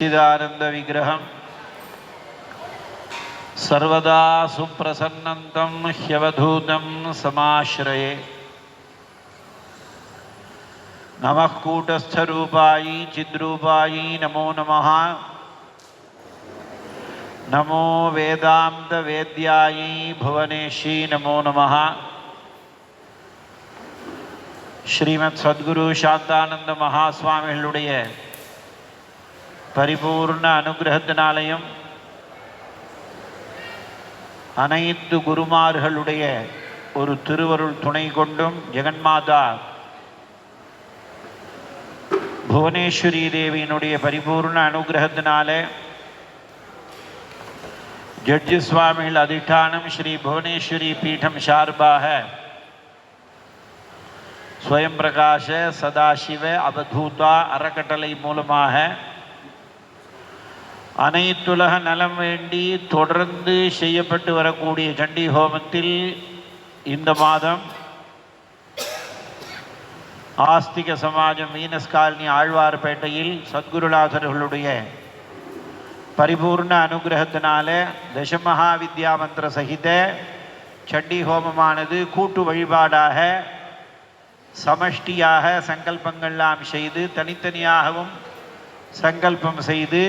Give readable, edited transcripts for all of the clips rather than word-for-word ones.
चिदानंद विग्रहं सर्वदा सुप्रसन्नं ह्यवधूतं समाश्रये। नमः कूटस्थरूपायै चिद्रूपायै नमो नमः। नमो वेदांत वेद्यायै भुवनेशी नमो नमः। श्रीमत् सद्गुरु शांतानंद महास्वामिகளுடைய பரிபூர்ண அனுகிரகத்தினாலையும் அனைத்து குருமார்களுடைய ஒரு திருவருள் துணை கொண்டும் ஜெகன்மாதா புவனேஸ்வரி தேவியினுடைய பரிபூர்ண அனுகிரகத்தினாலே ஜட்ஜி சுவாமிகள் அதிஷ்டானம் ஸ்ரீ புவனேஸ்வரி பீடம் சார்பாக ஸ்வயம் பிரகாஷ சதாசிவ அவதூதா அறக்கட்டளை மூலமாக அனைத்துலக நலம் வேண்டி தொடர்ந்து செய்யப்பட்டு வரக்கூடிய சண்டி ஹோமத்தில் இந்த மாதம் ஆஸ்திக சமாஜம் வீனஸ் காலனி ஆழ்வார்பேட்டையில் சத்குருநாதர்களுடைய பரிபூர்ண அனுகிரகத்தினால தசமஹா வித்யா மந்திர சகித சண்டி ஹோமமானது கூட்டு வழிபாடாக சமஷ்டியாக சங்கல்பங்கள்லாம் செய்து தனித்தனியாகவும் சங்கல்பம் செய்து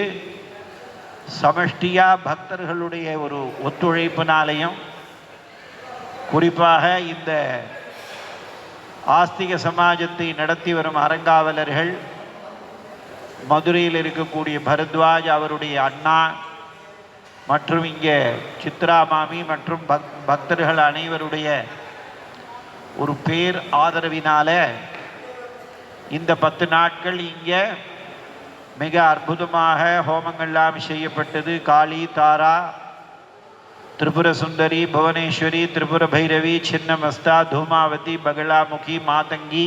சமஷ்டியா பக்தர்களுடைய ஒரு ஒத்துழைப்பினாலையும் குறிப்பாக இந்த ஆஸ்திக சமாஜத்தை நடத்தி வரும் அறங்காவலர்கள் மதுரையில் இருக்கக்கூடிய பரத்வாஜ் அவருடைய அண்ணா மற்றும் இங்கே சித்ரா மாமி மற்றும் பக்தர்கள் அனைவருடைய ஒரு பேர் ஆதரவினால இந்த 10 நாட்கள் இங்கே மிக அற்புதமாக ஹோமங்கள்லாம் செய்யப்பட்டது. காளி, தாரா, திரிபுர சுந்தரி, புவனேஸ்வரி, திரிபுர பைரவி, சின்னமஸ்தா, தூமாவதி, பகலாமுகி, மாதங்கி,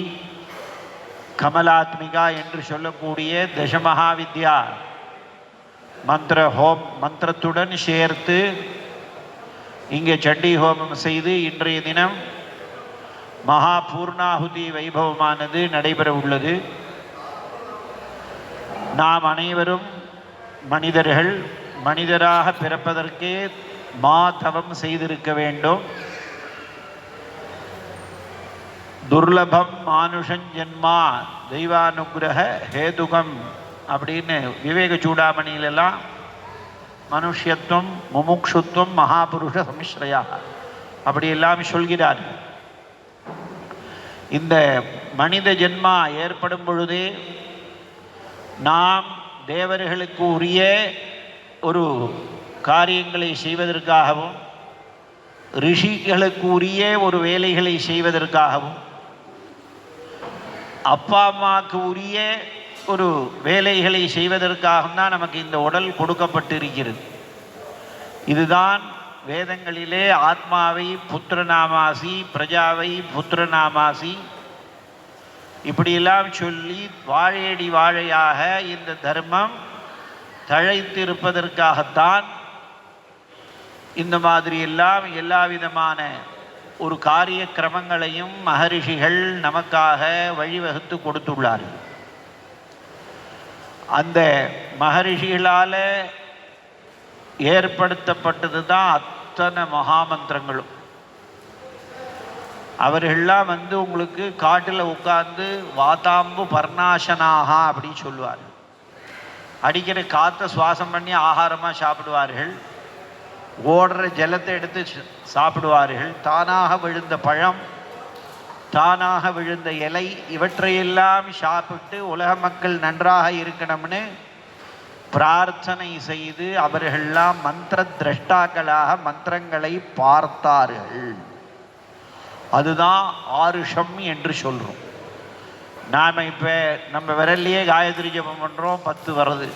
கமலாத்மிகா என்று சொல்லக்கூடிய தசமஹாவித்யா மந்திரத்துடன் சேர்த்து இங்கே சண்டி ஹோமம் செய்து இன்றைய தினம் மகா பூர்ணாகுதி வைபவமானது நடைபெற உள்ளது. நாம் அனைவரும் மனிதர்கள், மனிதராக பிறப்பதற்கே மாதவம் செய்திருக்க வேண்டும். துர்லபம் மானுஷன் ஜென்மா தெய்வானுகிரக ஹேதுகம் அப்படின்னு விவேக சூடாமணியிலெல்லாம் மனுஷத்துவம் முமுட்சுத்துவம் மகாபுருஷ சமிஸ்ரயா அப்படியெல்லாம் சொல்கிறார். இந்த மனித ஜென்மா ஏற்படும் பொழுதே நாம் தேவர்களுக்கு உரிய ஒரு காரியங்களை செய்வதற்காகவும் ரிஷிகளுக்கு உரிய ஒரு வேலைகளை செய்வதற்காகவும் அப்பா அம்மாவுக்கு உரிய ஒரு வேலைகளை செய்வதற்காகவும் தான் நமக்கு இந்த உடல் கொடுக்கப்பட்டு இருக்கிறது. இதுதான் வேதங்களிலே ஆத்மாவை புத்திரநாமாசி, பிரஜாவை புத்திரநாமாசி இப்படியெல்லாம் சொல்லி வாழையடி வாழையாக இந்த தர்மம் தழைத்திருப்பதற்காகத்தான் இந்த மாதிரி எல்லாம் எல்லா விதமான ஒரு காரிய கிரமங்களையும் மகரிஷிகள் நமக்காக வழிவகுத்து கொடுத்துள்ளார்கள். அந்த மகரிஷிகளால் ஏற்படுத்தப்பட்டது தான் அத்தனை மகாமந்திரங்களும். அவர்கள்லாம் உங்களுக்கு காட்டில் உட்கார்ந்து வாதாம்பு பர்ணாசனாக அப்படின்னு சொல்லுவார். அடிக்கிற காற்றை சுவாசம் பண்ணி ஆகாரமாக சாப்பிடுவார்கள். ஓடுற ஜலத்தை எடுத்து சாப்பிடுவார்கள். தானாக விழுந்த பழம், தானாக விழுந்த இலை இவற்றையெல்லாம் சாப்பிட்டு உலக மக்கள் நன்றாக இருக்கணும்னு பிரார்த்தனை செய்து அவர்களெல்லாம் மந்திர திரஷ்டாக்களாக மந்திரங்களை பார்த்தார்கள். அதுதான் ஆருஷம் என்று சொல்கிறோம். நாம் இப்போ நம்ம விரல்லையே காயத்ரி ஜபம் பண்ணுறோம், 10 வருது.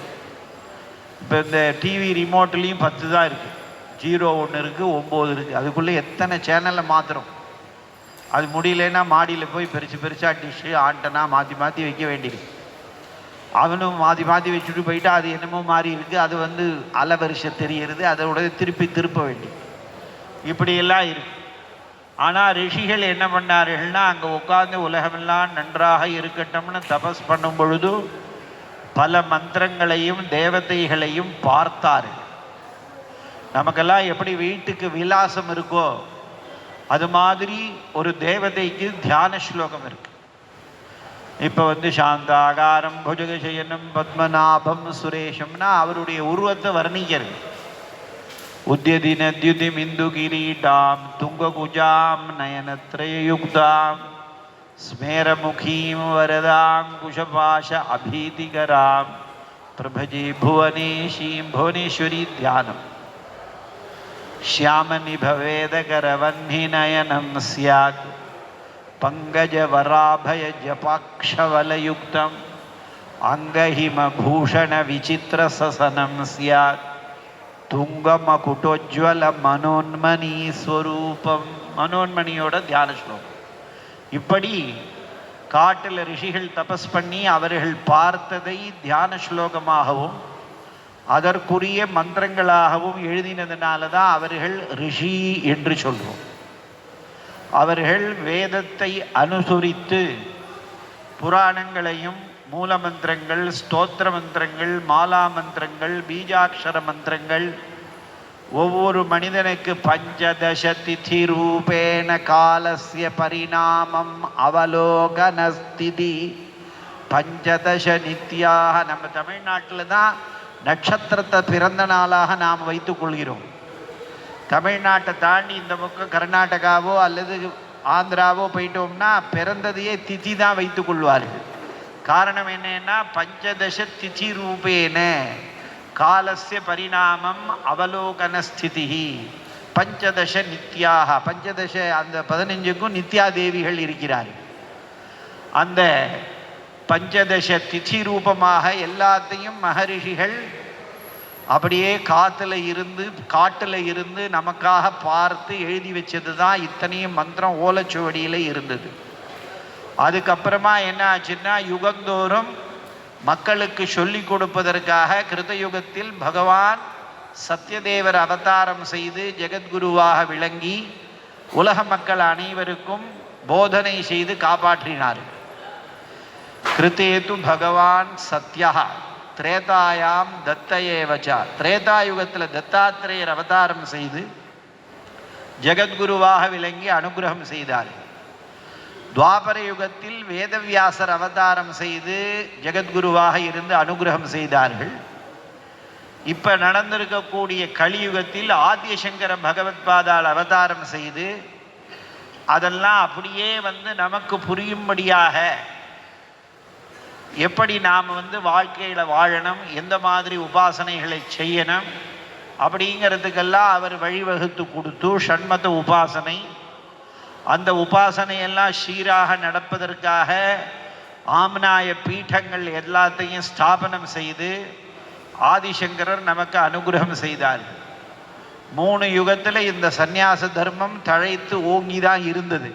இப்போ இந்த டிவி ரிமோட்லேயும் 10 தான் இருக்குது. 0 1 இருக்குது, 9 இருக்குது. அதுக்குள்ளே எத்தனை சேனலில் மாத்திரம். அது முடியலன்னா மாடியில் போய் பெருசாக டிஷ்ஷு ஆண்டனா மாற்றி வைக்க வேண்டியிருக்கு. அவனும் மாற்றி வச்சுட்டு போயிட்டா அது என்னமோ மாறி இருக்குது. அது அலவரிசை தெரிகிறது, அதோட திருப்ப வேண்டி இப்படியெல்லாம் இருக்குது. ஆனால் ரிஷிகள் என்ன பண்ணார்கள்னா அங்கே உட்கார்ந்து உலகமெல்லாம் நன்றாக இருக்கட்டும்னு தபஸ் பண்ணும் பொழுது பல மந்திரங்களையும் தேவதைகளையும் பார்த்தார்கள். நமக்கெல்லாம் எப்படி வீட்டுக்கு விலாசம் இருக்கோ அது மாதிரி ஒரு தேவதைக்கு தியான ஸ்லோகம் இருக்கு. இப்போ சாந்தாகாரம் புஜகசயனம் பத்மநாபம் சுரேஷம்னா அவருடைய உருவத்தை வர்ணிக்கிறது. உத்யதி நத்யுதி மிந்து கிரீட்டாம் துங்ககுஜாம் நயனத்ரயுக்தாம் ஸ்மேரமுகீம் வரதாங்குஷபாஷ அபீதிகராம் பிரபஜி புவனேஷீம் புவனேஸ்வரி தியானம். श्यामनिभवेदकरवह्निनयनं स्यात् पङ्कजवराभय जपाक्षवलयुक्तम् अङ्गहिमभूषणविचित्रससनं स्यात् तुङ्गमकुटोज्ज्वलमनोन्मनी स्वरूपம். மனோன்மணியோட தியான ஸ்லோகம். இப்படி காட்டில் ரிஷிகள் தபஸ் பண்ணி அவர்கள் பார்த்ததை தியான ஸ்லோகமாகவும் அதற்குரிய மந்திரங்களாகவும் எழுதினதுனால தான் அவர்கள் ரிஷி என்று சொல்வோம். அவர்கள் வேதத்தை அனுசரித்து புராணங்களையும் மூல மந்திரங்கள், ஸ்தோத்திர மந்திரங்கள், மாலா மந்திரங்கள், பீஜாட்சர மந்திரங்கள், ஒவ்வொரு மனிதனுக்கு பஞ்சதச திதி ரூபேண காலஸ்ய பரிணாமம் அவலோகனஸ்திதி பஞ்சதச நித்யாக. நம்ம தமிழ்நாட்டில் தான் நட்சத்திரத்தை பிறந்த நாளாக நாம் வைத்துக் கொள்கிறோம். தமிழ்நாட்டை தாண்டி இந்த பக்கம் கர்நாடகாவோ அல்லது ஆந்திராவோ போயிட்டோம்னா பிறந்ததையே திதி தான் வைத்துக் கொள்வார்கள். காரணம் என்னன்னா பஞ்சதச திதி ரூபேன காலஸ்ய பரிணாமம் அவலோகன ஸ்திதி பஞ்சதச நித்யாக. பஞ்சதச அந்த 15க்கும் நித்யா தேவிகள் இருக்கிறார்கள். அந்த பஞ்சதச திதி ரூபமாக எல்லாத்தையும் மகரிஷிகள் அப்படியே காட்டில் இருந்து நமக்காக பார்த்து எழுதி வச்சது தான் இத்தனையும் மந்திரம் ஓலைச்சுவடியில் இருந்தது. அதுக்கப்புறமா என்ன ஆச்சுன்னா யுகந்தோறும் மக்களுக்கு சொல்லி கொடுப்பதற்காக கிருதயுகத்தில் பகவான் சத்யதேவர் அவதாரம் செய்து ஜெகத்குருவாக விளங்கி உலக மக்கள் அனைவருக்கும் போதனை செய்து காப்பாற்றினார்கள். கிருத்தேது பகவான் சத்யா திரேதாயாம் தத்தையேவச்சா. திரேதாயுகத்தில் தத்தாத்திரேயர் அவதாரம் செய்து ஜெகத்குருவாக விளங்கி அனுகிரகம் செய்தார். துவாபர யுகத்தில் வேதவியாசர் அவதாரம் செய்து ஜெகத்குருவாக இருந்து அனுகிரகம் செய்தார்கள். இப்போ நடந்திருக்கக்கூடிய கலியுகத்தில் ஆதிசங்கர பகவத்பாதால் அவதாரம் செய்து அதெல்லாம் அப்படியே நமக்கு புரியும்படியாக எப்படி நாம் வாழ்க்கையில் வாழணும், எந்த மாதிரி உபாசனைகளை செய்யணும் அப்படிங்கிறதுக்கெல்லாம் அவர் வழிவகுத்து கொடுத்து ஷண்மத உபாசனை, அந்த உபாசனையெல்லாம் சீராக நடப்பதற்காக ஆம்நாய பீட்டங்கள் எல்லாத்தையும் ஸ்தாபனம் செய்து ஆதிசங்கரர் நமக்கு அனுகிரகம் செய்தார். 3 யுகத்தில் இந்த சந்நியாச தர்மம் தழைத்து ஓங்கி தான் இருந்தது.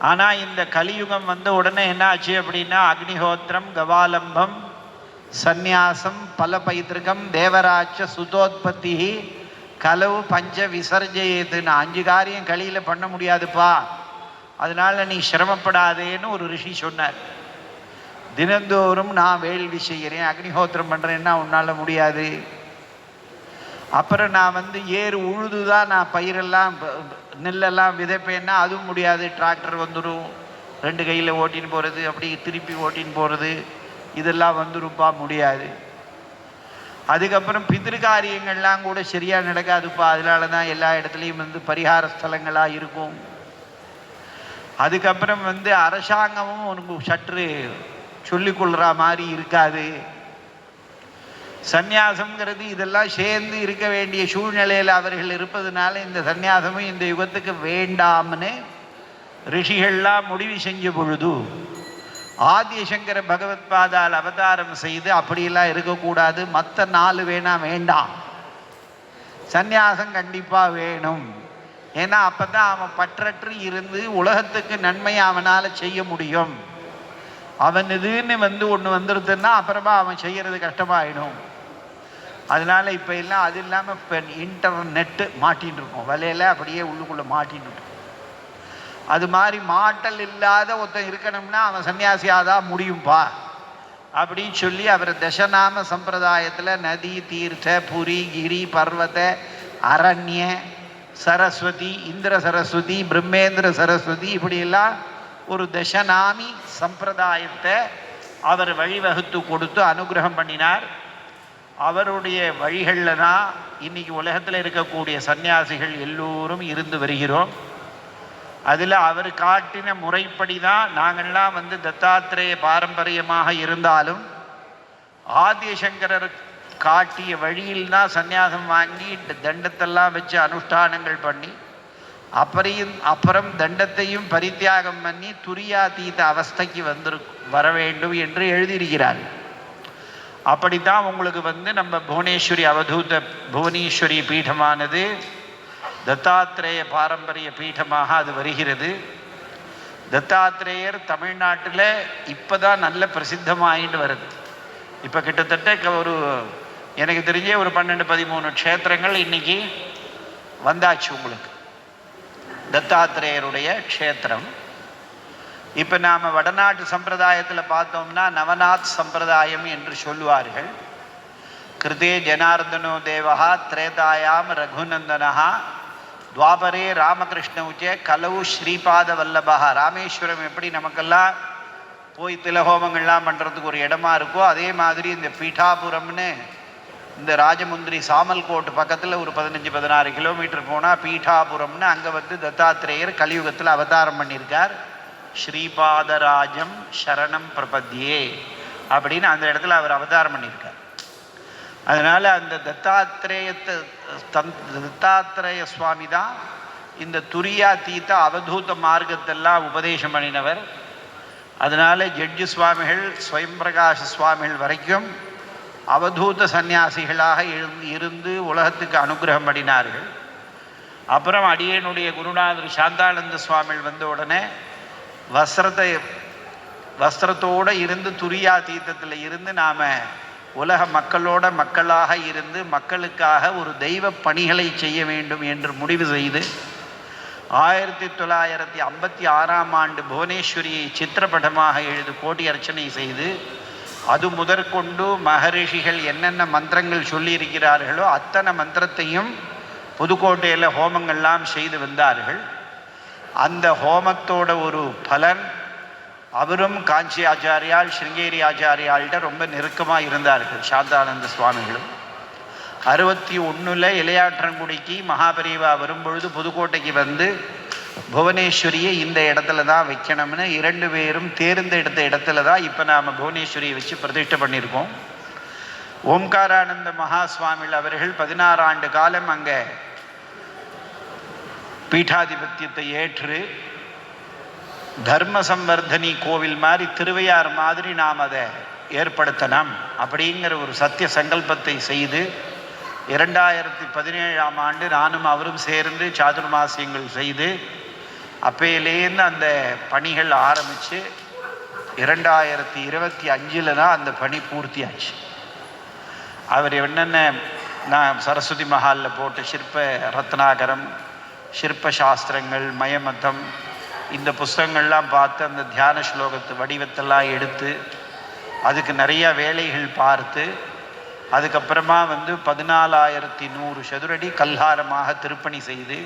ஆனால் இந்த கலியுகம் உடனே என்ன ஆச்சு அப்படின்னா அக்னிஹோத்திரம், கவாலம்பம், சந்நியாசம், பலபைத்திருக்கம், தேவராட்ச சுதோத்பத்தி, கலவு, பஞ்ச விசர்ஜயத்துன்னு 5 காரியம் கலியில் பண்ண முடியாதுப்பா, அதனால நீ சிரமப்படாதேன்னு ஒரு ரிஷி சொன்னார். தினந்தோறும் நான் வேள்வி செய்கிறேன், அக்னிஹோத்திரம் பண்ணுறேன்னா உன்னால் முடியாது. அப்புறம் நான் ஏறு உழுதுதான் நான் பயிரெல்லாம் நெல்லெல்லாம் விதைப்பேன்னா அதுவும் முடியாது. டிராக்டர் வந்துடும், 2 கையில் ஓட்டின்னு போகிறது, அப்படி திருப்பி ஓட்டின்னு போகிறது, இதெல்லாம் வந்துருப்பா, முடியாது. அதுக்கப்புறம் பிதிருக்காரியங்கள்லாம் கூட சரியாக நடக்காதுப்பா, அதனால தான் எல்லா இடத்துலையும் பரிகார ஸ்தலங்களாக இருக்கும். அதுக்கப்புறம் அரசாங்கமும் உனக்கு சற்று சொல்லிக்கொள்கிற மாதிரி இருக்காது. சந்நியாசம்ங்கிறது இதெல்லாம் சேர்ந்து இருக்க வேண்டிய சூழ்நிலையில் அவர்கள் இருப்பதுனால இந்த சந்நியாசமும் இந்த யுகத்துக்கு வேண்டாம்னு ரிஷிகள்லாம் முடிவு செஞ்ச பொழுது ஆதிசங்கர பகவத்பாதால் அவதாரம் செய்து அப்படியெல்லாம் இருக்கக்கூடாது, மற்ற 4 வேண்டாம், சந்நியாசம் கண்டிப்பாக வேணும். ஏன்னா அப்போ தான் அவன் பற்றற்று இருந்து உலகத்துக்கு நன்மையை அவனால் செய்ய முடியும். அவன் இதுன்னு ஒன்று வந்துருதுன்னா அப்புறமா அவன் செய்கிறது கஷ்டமாயிடும். அதனால இப்போ எல்லாம் அது இல்லாமல் இப்போ இன்டர்நெட்டு மாட்டின்னு இருக்கோம், வலையில் அப்படியே உள்ளுக்குள்ளே மாட்டின்னு இருக்கோம். அது மாதிரி மாட்டல் இல்லாத ஒருத்தன் இருக்கணும்னா அவன் சன்னியாசியாக தான் முடியும்பா. அப்படின்னு சொல்லி அவர் தசநாம சம்பிரதாயத்தில் நதி, தீர்த்த, புரி, கிரி, பர்வத, அரண்ய, சரஸ்வதி, இந்திர சரஸ்வதி, பிரம்மேந்திர சரஸ்வதி, இப்படியெல்லாம் ஒரு தசநாமி சம்பிரதாயத்தை அவர் வழிவகுத்து கொடுத்து அனுகிரகம் பண்ணினார். அவருடைய வழிகளில் தான் இன்னைக்கு உலகத்தில் இருக்கக்கூடிய சன்னியாசிகள் எல்லோரும் இருந்து வருகிறோம். அதில் அவர் காட்டின முறைப்படி தான் நாங்கள்லாம் தத்தாத்திரேய பாரம்பரியமாக இருந்தாலும் ஆதிசங்கரர் காட்டிய வழியில் தான் சந்நியாசம் வாங்கி தண்டத்தெல்லாம் வச்சு அனுஷ்டானங்கள் பண்ணி அப்புறம் தண்டத்தையும் பரித்தியாகம் பண்ணி துரியாதீத அவஸ்தைக்கு வர வேண்டும் என்று எழுதியிருக்கிறார். அப்படித்தான் உங்களுக்கு நம்ம புவனேஸ்வரி அவதூத புவனேஸ்வரி பீடமானது தத்தாத்திரேய பாரம்பரிய பீடமாக அது வருகிறது. தத்தாத்திரேயர் தமிழ்நாட்டில் இப்போ தான் நல்ல பிரசித்தமாகிட்டு வருது. இப்போ கிட்டத்தட்ட எனக்கு தெரிஞ்ச ஒரு 12-13 க்ஷேத்திரங்கள் இன்னைக்கு வந்தாச்சு உங்களுக்கு, தத்தாத்திரேயருடைய க்ஷேத்திரம். இப்போ நாம் வடநாட்டு சம்பிரதாயத்தில் பார்த்தோம்னா நவநாத் சம்பிரதாயம் என்று சொல்லுவார்கள். கிருதே ஜனார்தனோ தேவஹா திரேதாயாம் ரகுநந்தனஹா துவாபரே ராமகிருஷ்ணவுச்சே கலவு ஸ்ரீபாத வல்லபா. ராமேஸ்வரம் எப்படி நமக்கெல்லாம் போய் திலஹோமங்கள்லாம் பண்ணுறதுக்கு ஒரு இடமா இருக்கோ, அதே மாதிரி இந்த பீட்டாபுரம்னு இந்த ராஜமுந்திரி சாமல்கோட் பக்கத்தில் ஒரு 15-16 கிலோமீட்டர் போனால் பீட்டாபுரம்னு அங்கே தத்தாத்திரேயர் கலியுகத்தில் அவதாரம் பண்ணியிருக்கார். ஸ்ரீபாதராஜம் சரணம் பிரபத்தியே அப்படின்னு அந்த இடத்துல அவர் அவதாரம் பண்ணியிருக்கார். அதனால் அந்த தத்தாத்திரேய சுவாமி தான் இந்த துரியாதீத அவதூத மார்க்கத்தெல்லாம் உபதேசம் பண்ணினவர். அதனால் ஜட்ஜு சுவாமிகள், ஸ்வயம்பிரகாச சுவாமிகள் வரைக்கும் அவதூத சந்நியாசிகளாக இருந்து உலகத்துக்கு அனுகிரகம் பண்ணினார்கள். அப்புறம் அடியனுடைய குருநாதர் சாந்தானந்த சுவாமிகள் வந்த உடனே வஸ்திரத்தோடு இருந்து துரியாதீதத்தில் இருந்து நாம் உலக மக்களோட மக்களாக இருந்து மக்களுக்காக ஒரு தெய்வ பணிகளை செய்ய வேண்டும் என்று முடிவு செய்து 1956ஆம் ஆண்டு புவனேஸ்வரியை சித்திரப்படமாக கோட்டி அர்ச்சனை செய்து அது முதற்கொண்டு மகரிஷிகள் என்னென்ன மந்திரங்கள் சொல்லியிருக்கிறார்களோ அத்தனை மந்திரத்தையும் புதுக்கோட்டையில் ஹோமங்கள்லாம் செய்து வந்தார்கள். அந்த ஹோமத்தோட ஒரு பலன், அவரும் காஞ்சி ஆச்சாரியால் ஸ்ருங்கேரி ஆச்சாரியால்கிட்ட ரொம்ப நெருக்கமாக இருந்தார்கள். சாந்தானந்த சுவாமிகளும் 61 இளையாற்றங்குடிக்கு மகாபரிவா வரும்பொழுது புதுக்கோட்டைக்கு வந்து புவனேஸ்வரியை இந்த இடத்துல தான் வைக்கணும்னு 2 பேரும் தேர்ந்தெடுத்த இடத்துல தான் இப்போ நாம் புவனேஸ்வரியை வச்சு பிரதிஷ்டை பண்ணியிருக்கோம். ஓம்காரானந்த மகா சுவாமிகள் அவர்கள் 16 ஆண்டு காலம் அங்கே பீட்டாதிபத்தியத்தை ஏற்று தர்ம சம்வர்தனி கோவில் மாதிரி திருவையார் மாதிரி நாம் அதை ஏற்படுத்தணும் அப்படிங்கிற ஒரு சத்திய சங்கல்பத்தை செய்து 2017ஆம் ஆண்டு நானும் அவரும் சேர்ந்து சாதுர்மாசியங்கள் செய்து அப்பையிலேருந்து அந்த பணிகள் ஆரம்பித்து 2025 தான் அந்த பணி பூர்த்தியாச்சு. அவர் என்னென்ன நான் சரஸ்வதி மஹாலில் போட்ட சிற்ப ரத்னாகரம், சிற்ப சாஸ்திரங்கள், மயமத்தம், இந்த புஸ்தகங்கள்லாம் பார்த்து அந்த தியான ஸ்லோகத்து வடிவத்தெல்லாம் எடுத்து அதுக்கு நிறையா வேலைகள் பார்த்து அதுக்கப்புறமா 14,100 சதுரடி கல்ஹாரமாக திருப்பணி செய்து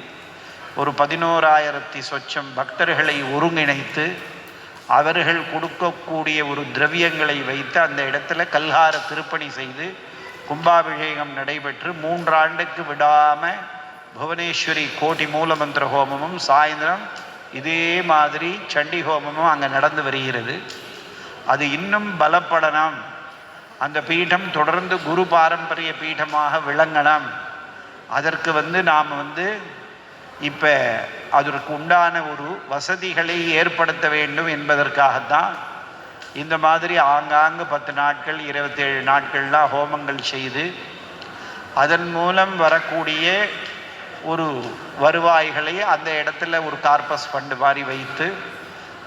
ஒரு 11,000 சொச்சம் பக்தர்களை ஒருங்கிணைத்து அவர்கள் கொடுக்கக்கூடிய ஒரு திரவியங்களை வைத்து அந்த இடத்துல கல்ஹார திருப்பணி செய்து கும்பாபிஷேகம் நடைபெற்று 3 ஆண்டுக்கு விடாமல் புவனேஸ்வரி கோட்டி மூலமந்திர ஹோமமும் சாயந்தரம் இதே மாதிரி சண்டி ஹோமமும் அங்கே நடந்து வருகிறது. அது இன்னும் பலப்படணும், அந்த பீடம் தொடர்ந்து குரு பாரம்பரிய பீடமாக விளங்கணும். அதற்கு நாம் இப்போ அதற்கு உண்டான ஒரு வசதிகளை ஏற்படுத்த வேண்டும் என்பதற்காகத்தான் இந்த மாதிரி ஆங்காங்கு 10 நாட்கள் 27 நாட்கள்லாம் ஹோமங்கள் செய்து அதன் மூலம் வரக்கூடிய ஒரு வருவாய்களை அந்த இடத்துல ஒரு கார்பஸ் ஃபண்டு மாதிரி வைத்து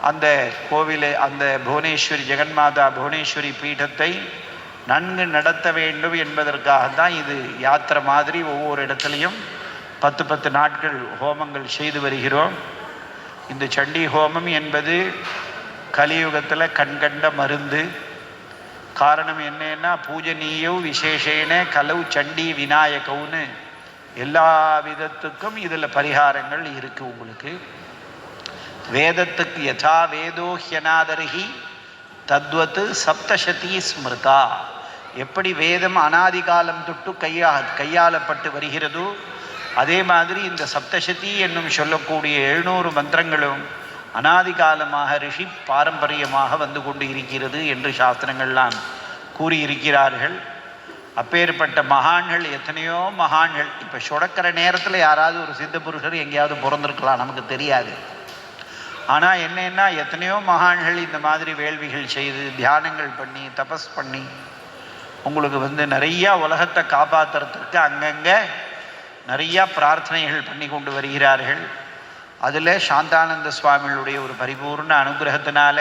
அந்த கோவிலை, அந்த புவனேஸ்வரி ஜெகன்மாதா புவனேஸ்வரி பீடத்தை நன்கு நடத்த வேண்டும் என்பதற்காகத்தான் இது யாத்திரை மாதிரி ஒவ்வொரு இடத்துலையும் 10 நாட்கள் ஹோமங்கள் செய்து வருகிறோம். இந்த சண்டி ஹோமம் என்பது கலியுகத்தில் கண்கண்ட மருந்து. காரணம் என்னன்னா பூஜனீயோ விசேஷேன கலவு சண்டி விநாயகவுன்னு எல்லா விதத்துக்கும் இதில் பரிகாரங்கள் இருக்குது உங்களுக்கு. வேதத்துக்கு யதா வேதோ ஹ்யநாதர்ஹி தத்வத்து சப்தசதி ஸ்மிருதா. எப்படி வேதம் அனாதி காலம் தொட்டு கையாளப்பட்டு வருகிறதோ அதே மாதிரி இந்த சப்தசதி என்னும் சொல்லக்கூடிய 700 மந்திரங்களும் அனாதி காலமாக ரிஷி பாரம்பரியமாக வந்து கொண்டு இருக்கிறது என்று சாஸ்திரங்கள்லாம் கூறியிருக்கிறார்கள். அப்பேற்பட்ட மகான்கள் எத்தனையோ மகான்கள். இப்போ சுடக்கிற நேரத்தில் யாராவது ஒரு சித்த புருஷர் எங்கேயாவது பிறந்திருக்கலாம், நமக்கு தெரியாது. ஆனால் என்னன்னா எத்தனையோ மகான்கள் இந்த மாதிரி வேள்விகள் செய்து தியானங்கள் பண்ணி தபஸ் பண்ணி உங்களுக்கு நிறையா உலகத்தை காப்பாற்றுறதுக்கு அங்கங்கே நிறையா பிரார்த்தனைகள் பண்ணி கொண்டு வருகிறார்கள். அதில் சாந்தானந்த சுவாமிகளுடைய ஒரு பரிபூர்ண அனுகிரகத்தினால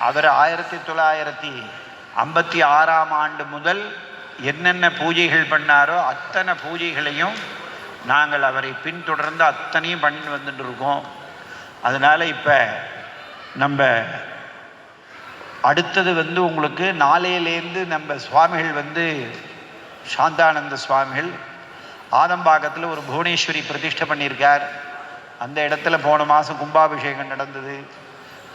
அவர் 1956ஆம் ஆண்டு முதல் என்னென்ன பூஜைகள் பண்ணாரோ அத்தனை பூஜைகளையும் நாங்கள் அவரை பின்தொடர்ந்து அத்தனையும் பண்ணி வந்துட்டு இருக்கோம். அதனால் இப்போ நம்ம அடுத்தது உங்களுக்கு நாளையிலேருந்து நம்ம சுவாமிகள் சாந்தானந்த சுவாமிகள் ஆதம்பாக்கத்தில் ஒரு புவனேஸ்வரி பிரதிஷ்டை பண்ணியிருக்கார். அந்த இடத்துல போன மாதம் கும்பாபிஷேகம் நடந்தது.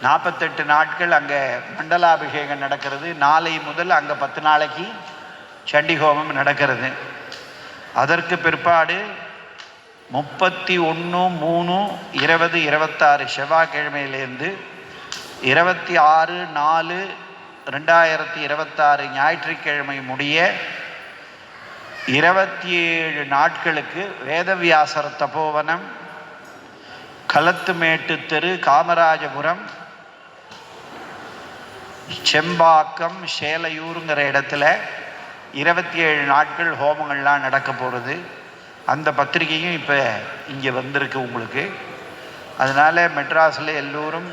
48 நாட்கள் அங்கே மண்டலாபிஷேகம் நடக்கிறது. நாளை முதல் அங்கே 10 நாளைக்கு சண்டி ஹோமம் நடக்கிறது. அதற்கு பிற்பாடு 31/3/2026 செவ்வாய்க்கிழமையிலேருந்து 26/4/2026 ஞாயிற்றுக்கிழமை முடிய 27 நாட்களுக்கு வேதவியாசர் தபோவனம், களத்துமேட்டு தெரு, காமராஜபுரம், செம்பாக்கம், சேலையூருங்கிற இடத்துல 27 நாட்கள் ஹோமங்கள்லாம் நடக்க போகிறது. அந்த பத்திரிகையும் இப்போ இங்கே வந்திருக்கு உங்களுக்கு. அதனால் மெட்ராஸில் எல்லோரும்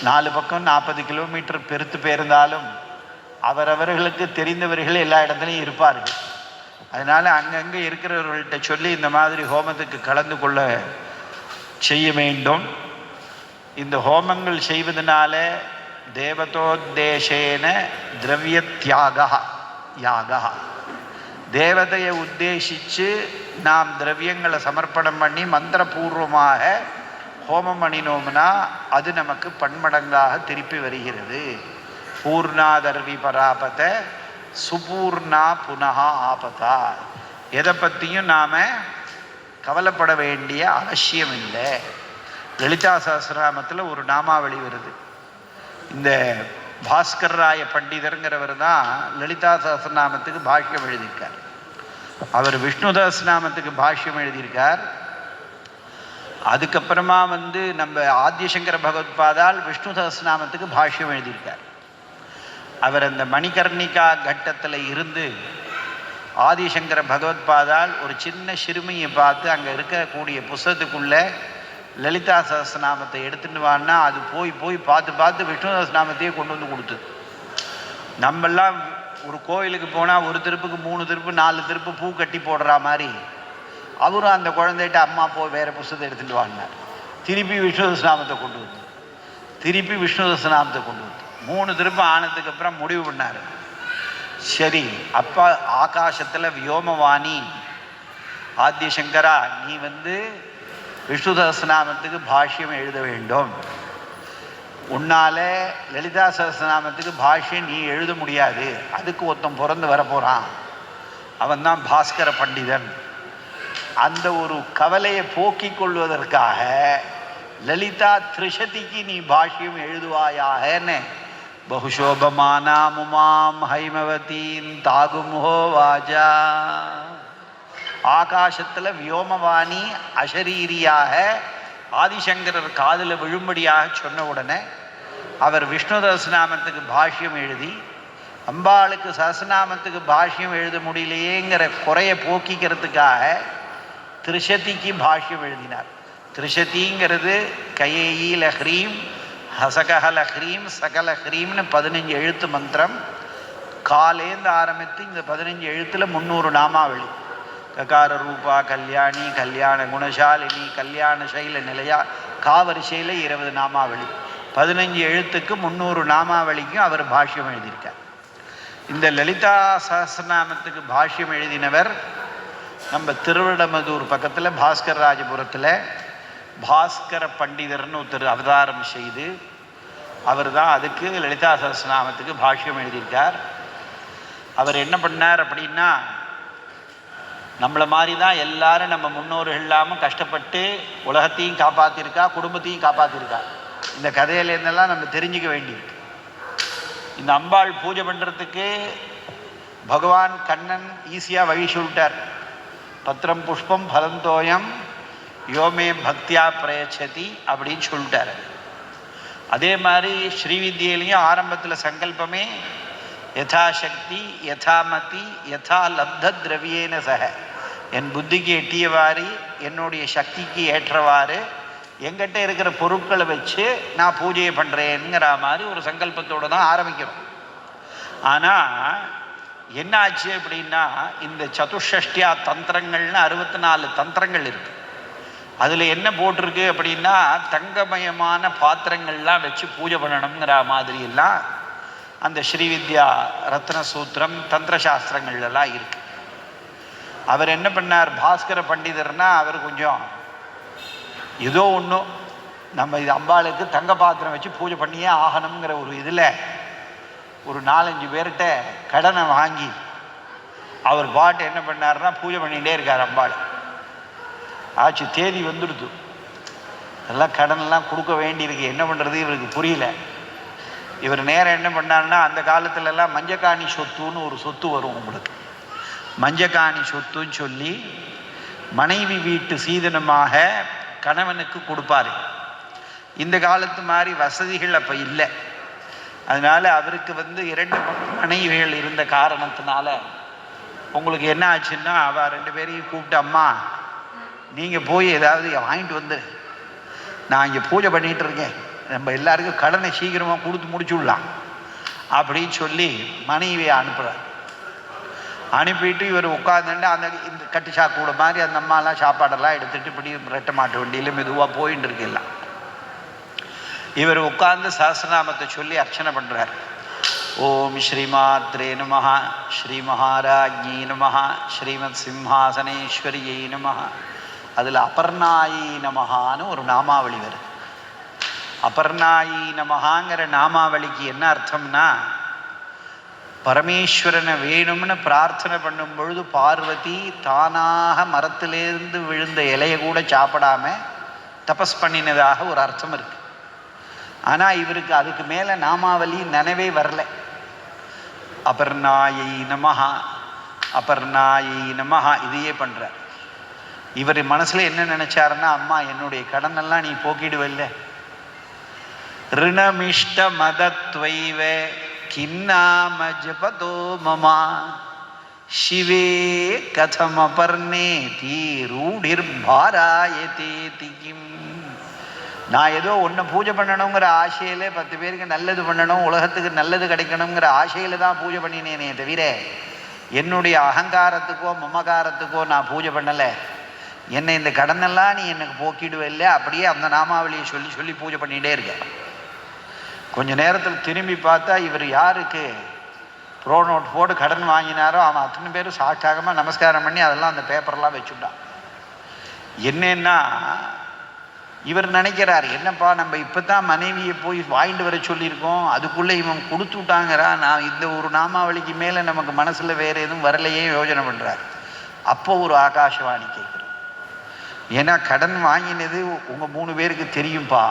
4 பக்கம் 40 கிலோமீட்டர் பெருத்து போயிருந்தாலும் அவரவர்களுக்கு தெரிந்தவர்கள் எல்லா இடத்துலையும் இருப்பார்கள். அதனால் அங்கங்கே இருக்கிறவர்கள்ட்ட சொல்லி இந்த மாதிரி ஹோமத்துக்கு கலந்து கொள்ள செய்ய வேண்டும். இந்த ஹோமங்கள் செய்வதனால தேவதோத்தேசேன திரவிய தியாக யாக, தேவதையை உத்தேசித்து நாம் திரவியங்களை சமர்ப்பணம் பண்ணி மந்திரபூர்வமாக ஹோமம் பண்ணினோம்னா அது நமக்கு பன்மடங்காக திருப்பி வருகிறது. பூர்ணாதர்வி பராபத சுபூர்ணா புனகா ஆபதா. எதை பற்றியும் நாம் கவலைப்பட வேண்டிய அவசியம் இல்லை. லலிதா சஹஸ்ரநாமத்தில் ஒரு நாமாவளி வருது. இந்த பாஸ்கர் ராய பண்டிதருங்கிறவர் தான் லலிதா சஹஸ்ரநாமத்துக்கு பாஷ்யம் எழுதியிருக்கார். அவர் விஷ்ணு சஹஸ்ரநாமத்துக்கு பாஷ்யம் எழுதியிருக்கார். அதுக்கப்புறமா நம்ம ஆத்யசங்கர பகவத்பாதால் விஷ்ணு சஹஸ்ரநாமத்துக்கு பாஷ்யம் எழுதியிருக்கார். அவர் அந்த மணிகர்ணிகா கட்டத்தில் இருந்து ஆதிசங்கர பகவத்பாதால் ஒரு சின்ன சிறுமியை பார்த்து அங்கே இருக்கக்கூடிய புஸ்தகத்துக்குள்ளே லலிதா சஹஸ்ரநாமத்தை எடுத்துட்டு வான்னா அது போய் பார்த்து விஷ்ணு சஹஸ்ரநாமத்தையே கொண்டு வந்து கொடுத்து. நம்மெல்லாம் ஒரு கோயிலுக்கு போனால் ஒரு திருப்புக்கு 3 திருப்பு 4 திருப்பு பூ கட்டி போடுற மாதிரி அவரும் அந்த குழந்தைகிட்ட அம்மா போய் வேறு புஸ்தகத்தை எடுத்துகிட்டு வாங்கினார். திருப்பி விஷ்ணு சஹஸ்ரநாமத்தை கொண்டு வந்து 3 திருப்பு ஆனதுக்கு அப்புறம் முடிவு பண்ணார். சரி, அப்பா ஆகாசத்தில் வியோமவாணி ஆத்யசங்கரா நீ விஷ்ணு சஹஸ்ரநாமத்துக்கு பாஷ்யம் எழுத வேண்டும். உன்னால் லலிதா சஹஸ்ரநாமத்துக்கு பாஷ்யம் நீ எழுத முடியாது. அதுக்கு ஒருத்தன் பிறந்து வரப்போகிறான், அவன் தான் பாஸ்கர பண்டிதன். அந்த ஒரு கவலையை போக்கிக் கொள்வதற்காக லலிதா திரிஷதிக்கு நீ பாஷ்யம் எழுதுவாயாகன்னு பகுஷோபமானாமுமாம் ஹைமவதீன் தாகுமுஹோ வாஜா. ஆகாசத்தில் வியோமவாணி அசரீரியாக ஆதிசங்கரர் காதில் விழும்படியாக சொன்ன உடனே அவர் விஷ்ணு சஹஸ்ரநாமத்துக்கு பாஷ்யம் எழுதி அம்பாளுக்கு சஹஸ்ரநாமத்துக்கு பாஷ்யம் எழுத முடியலையேங்கிற குறையை போக்கிக்கிறதுக்காக திரிஷதிக்கு பாஷ்யம் எழுதினார். திரிஷதிங்கிறது கையேயி லஹ்ரீம் ஹசகஹல ஹ்ரீம் சகல ஹ்ரீம்னு 15 எழுத்து மந்திரம். காலேந்து ஆரம்பித்து இந்த 15 எழுத்தில் 300 நாமாவளி. ககார ரூபா கல்யாணி, கல்யாண குணசாலினி, கல்யாண சைல நிலையா, காவரிசையில் 20 நாமாவளி. 15 எழுத்துக்கு 300 நாமாவளிக்கும் அவர் பாஷ்யம் எழுதியிருக்கார். இந்த லலிதா சஹஸ்ரநாமத்துக்கு பாஷ்யம் எழுதினவர் நம்ம திருவிடமதூர் பக்கத்தில் பாஸ்கர் ராஜபுரத்தில் பாஸ்கர பண்டிதர்னு ஒருத்தர் அவதாரம் செய்து அவர் தான் அதுக்கு லலிதா சஹஸ்ரநாமத்துக்கு பாஷ்யம் எழுதியிருக்கார். அவர் என்ன பண்ணார் அப்படின்னா, நம்மளை மாதிரி தான் எல்லாரும் நம்ம முன்னோர்கள் இல்லாமல் கஷ்டப்பட்டு உலகத்தையும் காப்பாற்றிருக்கா, குடும்பத்தையும் காப்பாற்றிருக்கா. இந்த கதையிலேருந்தெல்லாம் நம்ம தெரிஞ்சுக்க வேண்டியிருக்கு. இந்த அம்பாள் பூஜை பண்ணுறதுக்கு பகவான் கண்ணன் ஈஸியாக வழி சொல்லிட்டார். பத்திரம் புஷ்பம் பலந்தோயம் யோமே பக்தியா பிரயச்சதி அப்படின்னு சொல்லிட்டார். அதே மாதிரி ஸ்ரீவித்யிலையும் ஆரம்பத்தில் சங்கல்பமே யதாசக்தி யதாமதி யதா லப்த திரவியேன சக, என் புத்திக்கு எட்டியவாறு என்னுடைய சக்திக்கு ஏற்றவாறு எங்கிட்ட இருக்கிற பொருட்களை வச்சு நான் பூஜையை பண்ணுறேங்கிற மாதிரி ஒரு சங்கல்பத்தோடு தான் ஆரம்பிக்கிறோம். ஆனால் என்ன ஆச்சு அப்படின்னா, இந்த சதுஷ்டியா தந்திரங்கள்னு 64 தந்திரங்கள் இருக்குது. அதில் என்ன போட்டிருக்கு அப்படின்னா, தங்கமயமான பாத்திரங்கள்லாம் வச்சு பூஜை பண்ணணுங்கிற மாதிரியெல்லாம் அந்த ஸ்ரீவித்யா ரத்ன சூத்திரம் தந்திர சாஸ்திரங்கள்லாம் இருக்குது. அவர் என்ன பண்ணார், பாஸ்கர பண்டிதர்னா அவர் கொஞ்சம் ஏதோ ஒன்றும் நம்ம இது அம்பாளுக்கு தங்க பாத்திரம் வச்சு பூஜை பண்ணியே ஆகணுங்கிற ஒரு இதில் ஒரு 4-5 பேர்கிட்ட கடனை வாங்கி அவர் பாட்டு என்ன பண்ணார்னா பூஜை பண்ணிகிட்டே இருக்கார். அம்பாள் ஆச்சு, தேதி வந்துடுது, எல்லாம் கடனெல்லாம் கொடுக்க வேண்டியிருக்கு, என்ன பண்ணுறது இவருக்கு புரியல. இவர் நேரம் என்ன பண்ணார்னா, அந்த காலத்துலலாம் மஞ்சக்காணி சொத்துன்னு ஒரு சொத்து வரும் உங்களுக்கு. மஞ்சக்காணி சொத்துன்னு சொல்லி மனைவி வீட்டு சீதனமாக கணவனுக்கு கொடுப்பாரு. இந்த காலத்து மாதிரி வசதிகள் அப்போ இல்லை. அதனால் அவருக்கு 2 மனைவிகள் இருந்த காரணத்தினால உங்களுக்கு என்ன ஆச்சுன்னா, அவள் 2 பேரையும் கூப்பிட்டு, அம்மா நீங்கள் போய் ஏதாவது வாங்கிட்டு வந்து, நான் இங்கே பூஜை பண்ணிகிட்டு இருக்கேன், நம்ம எல்லாருக்கும் கடனை சீக்கிரமாக கொடுத்து முடிச்சு விடலாம் அப்படின்னு சொல்லி மனைவியை அனுப்புகிறார். அனுப்பிட்டு இவர் உட்காந்துட்டு அந்த இந்த கட்டு சாக்கூட மாதிரி அந்த அம்மாலாம் சாப்பாடெல்லாம் எடுத்துகிட்டு இப்படி ரெட்டை மாட்டு வண்டியில் மெதுவாக போயின்னு இருக்கலாம். இவர் உட்கார்ந்து சஹஸ்ரநாமத்தை சொல்லி அர்ச்சனை பண்ணுறார். ஓம் ஸ்ரீமாத்ரே நமஹ, ஸ்ரீ மகாராஜ்ஞி நமஹ, ஸ்ரீமத் சிம்ஹாசனேஸ்வரியை நமஹ. அதில் அபர்ணாயி நமஹான்னு ஒரு நாமாவளி வருது. அபர்ணாயி நமஹாங்கிற நாமாவளிக்கு என்ன அர்த்தம்னா, பரமேஸ்வரனை வேணும்னு பிரார்த்தனை பண்ணும் பொழுது பார்வதி தானாக மரத்திலேருந்து விழுந்த இலையை கூட சாப்பிடாம தபஸ் பண்ணினதாக ஒரு அர்த்தம் இருக்கு. ஆனால் இவருக்கு அதுக்கு மேலே நாமாவளி நினைவே வரல. அபர்ணாயை நமஹா, அபர்ணாயை நமஹா இதையே பண்ணுறார். இவர் மனசில் என்ன நினைச்சாருன்னா, அம்மா என்னுடைய கடனெல்லாம் நீ போக்கிடுவில்ல, ரிணமிஷ்ட மதத்வைவே கின்னாம ஜபதோ மமா சிவே கதமபர்ணேதி ரூடிர் பாராயதேதி கிம். நான் ஏதோ ஒன்று பூஜை பண்ணணுங்கிற ஆசையில் 10 பேருக்கு நல்லது பண்ணணும், உலகத்துக்கு நல்லது கிடைக்கணுங்கிற ஆசையில் தான் பூஜை பண்ணினேனே தவிர என்னுடைய அகங்காரத்துக்கோ மமகாரத்துக்கோ நான் பூஜை பண்ணலை. என்னை இந்த கடனெல்லாம் நீ எனக்கு போக்கிடுவில்லை. அப்படியே அந்த நாமாவளியை சொல்லி சொல்லி பூஜை பண்ணிகிட்டே இருக்கேன். கொஞ்ச நேரத்தில் திரும்பி பார்த்தா இவர் யாருக்கு ப்ரோ நோட் போட்டு கடன் வாங்கினாரோ அவன் அத்தனை பேரும் சாட்சாகமாக நமஸ்காரம் பண்ணி அதெல்லாம் அந்த பேப்பர்லாம் வச்சுட்டான். என்னன்னா இவர் நினைக்கிறார், என்னப்பா நம்ம இப்போ தான் மனைவியை போய் வாங்கிட்டு வர சொல்லியிருக்கோம், அதுக்குள்ளே இவன் கொடுத்து விட்டாங்கிறா, நான் இந்த ஒரு நாமாவளிக்கு மேலே நமக்கு மனசில் வேறு எதுவும் வரலையே யோஜனை பண்ணுறார். அப்போ ஒரு ஆகாசவாணி கேட்குறோம், ஏன்னா கடன் வாங்கினது உங்கள் 3 பேருக்கு தெரியும்ப்பா,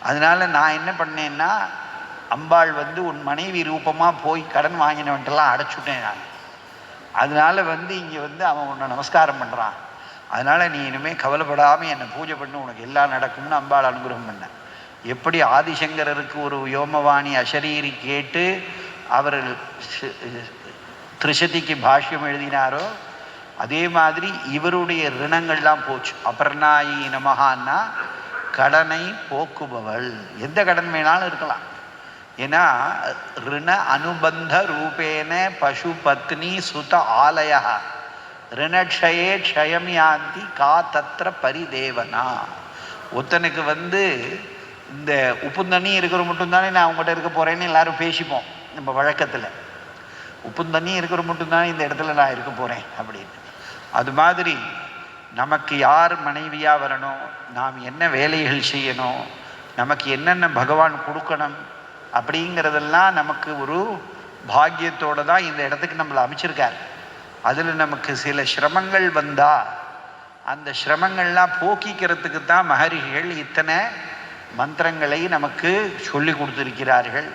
அதனால் நான் என்ன பண்ணேன்னா அம்பாள் உன் மனைவி ரூபமாக போய் கடன் வாங்கினவன்ட்டெல்லாம் அடைச்சுட்டேன் நான். அதனால் இங்கே அவன் உன்னை நமஸ்காரம் பண்ணுறான், அதனால் நீ இனிமேல் கவலைப்படாமல் என்னை பூஜை பண்ணி உனக்கு எல்லாம் நடக்கும்னு அம்பாள் அனுகிரகம் பண்ணேன். எப்படி ஆதிசங்கரருக்கு ஒரு யோமவாணி அசரீரி கேட்டு அவர் திரிசதிக்கு பாஷ்யம் எழுதினாரோ அதே மாதிரி இவருடைய ரிணங்கள்லாம் போச்சு. அபர்ணாயி நமஹான்னா கடனை போக்குபவள். எந்த கடன் வேணாலும் இருக்கலாம். ஏன்னா ரிண அனுபந்த ரூபேன பசு பத்னி சுத ஆலய ரிணக்ஷயே க்ஷயம் யாந்தி கா தத்திர பரிதேவனா. ஒருத்தனுக்கு இந்த உப்பு தண்ணி இருக்கிற மட்டும்தானே நான் அவங்ககிட்ட இருக்க போகிறேன்னு எல்லாரும் பேசிப்போம் நம்ம வழக்கத்தில். உப்பும் தண்ணியும் இருக்கிற மட்டும்தான் இந்த இடத்துல நான் இருக்க போகிறேன் அப்படின்னு. அது மாதிரி நமக்கு யார் மனைவியாக வரணும், நாம் என்ன வேலைகள் செய்யணும், நமக்கு என்னென்ன பகவான் கொடுக்கணும் அப்படிங்கிறதெல்லாம் நமக்கு ஒரு பாக்கியத்தோடு தான் இந்த இடத்துக்கு நம்மளை அமைச்சிருக்கார். அதில் நமக்கு சில சிரமங்கள் வந்தால் அந்த சிரமங்கள்லாம் போக்கிக்கிறதுக்கு தான் மகரிஷிகள் இத்தனை மந்திரங்களை நமக்கு சொல்லி கொடுத்துருக்கிறார்கள்.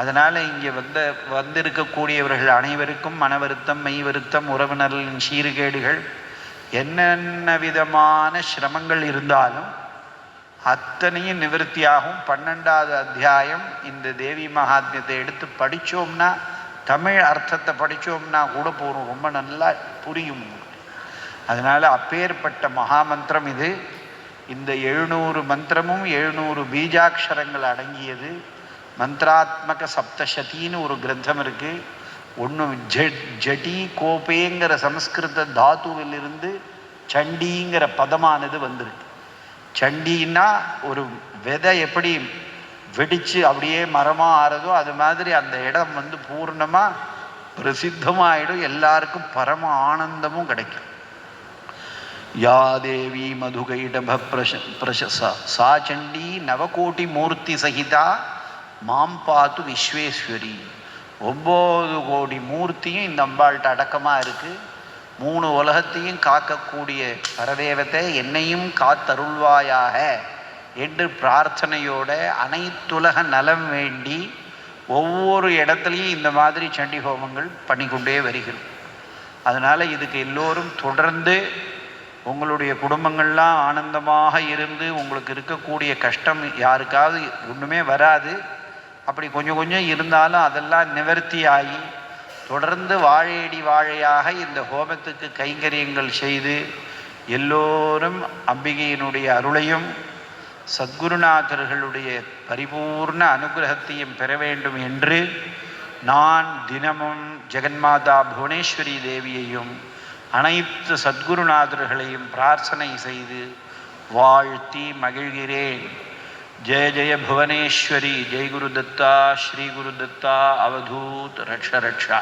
அதனால் இங்கே வந்திருக்கக்கூடியவர்கள் அனைவருக்கும் மன வருத்தம், மெய் வருத்தம், உறவினர்களின் சீர்கேடுகள், என்னென்ன விதமான சிரமங்கள் இருந்தாலும் அத்தனையும் நிவர்த்தியாகும். 12வது அத்தியாயம் இந்த தேவி மகாத்மியத்தை எடுத்து படித்தோம்னா, தமிழ் அர்த்தத்தை படித்தோம்னா கூட போகிறோம், ரொம்ப நல்லா புரியும். அதனால் அப்பேற்பட்ட மகாமந்திரம் இது. இந்த 700 மந்திரமும் 700 பீஜாட்சரங்கள் அடங்கியது. மந்திராத்மக சப்தசதின்னு ஒரு கிரந்தம் இருக்குது. ஒன்று ஜட்டி கோப்பேங்கிற சமஸ்கிருத தாத்துவிலிருந்து சண்டிங்கிற பதமானது வந்திருக்கு. சண்டின்னா ஒரு விதை எப்படி வெடித்து அப்படியே மரமாக ஆறதோ அது மாதிரி அந்த இடம் பூர்ணமாக பிரசித்தமாகிடும், எல்லாருக்கும் பரம ஆனந்தமும் கிடைக்கும். யா தேவி மதுகைடப பிரசசா சா சண்டி நவகோட்டி மூர்த்தி சகிதா மாம் பாத்து விஸ்வேஸ்வரி. 9 கோடி மூர்த்தியும் இந்த அம்பாள்கிட்ட அடக்கமாக இருக்குது. 3 உலகத்தையும் காக்கக்கூடிய பரதேவத்தை என்னையும் காத்தருள்வாயாக என்று பிரார்த்தனையோட அனைத்துலக நலம் வேண்டி ஒவ்வொரு இடத்துலையும் இந்த மாதிரி சண்டி ஹோமங்கள் பண்ணிக்கொண்டே வருகிறோம். அதனால் இதுக்கு எல்லோரும் தொடர்ந்து உங்களுடைய குடும்பங்கள்லாம் ஆனந்தமாக இருந்து உங்களுக்கு இருக்கக்கூடிய கஷ்டம் யாருக்காவது ஒன்றுமே வராது, அப்படி கொஞ்சம் கொஞ்சம் இருந்தாலும் அதெல்லாம் நிவர்த்தி ஆகி தொடர்ந்து வாழையடி வாழையாக இந்த ஹோமத்துக்கு கைங்கரியங்கள் செய்து எல்லோரும் அம்பிகையினுடைய அருளையும் சத்குருநாதர்களுடைய பரிபூர்ண அனுகிரகத்தையும் பெற வேண்டும் என்று நான் தினமும் ஜெகன்மாதா புவனேஸ்வரி தேவியையும் அனைத்து சத்குருநாதர்களையும் பிரார்த்தனை செய்து வாழ்த்தி மகிழ்கிறேன். ஜெய ஜெய புவனேஸ்வரி, ஜெய் குரு தத்தா, ஸ்ரீ குரு தத்தா, அவதூத் ரக்ஷ ரக்ஷா.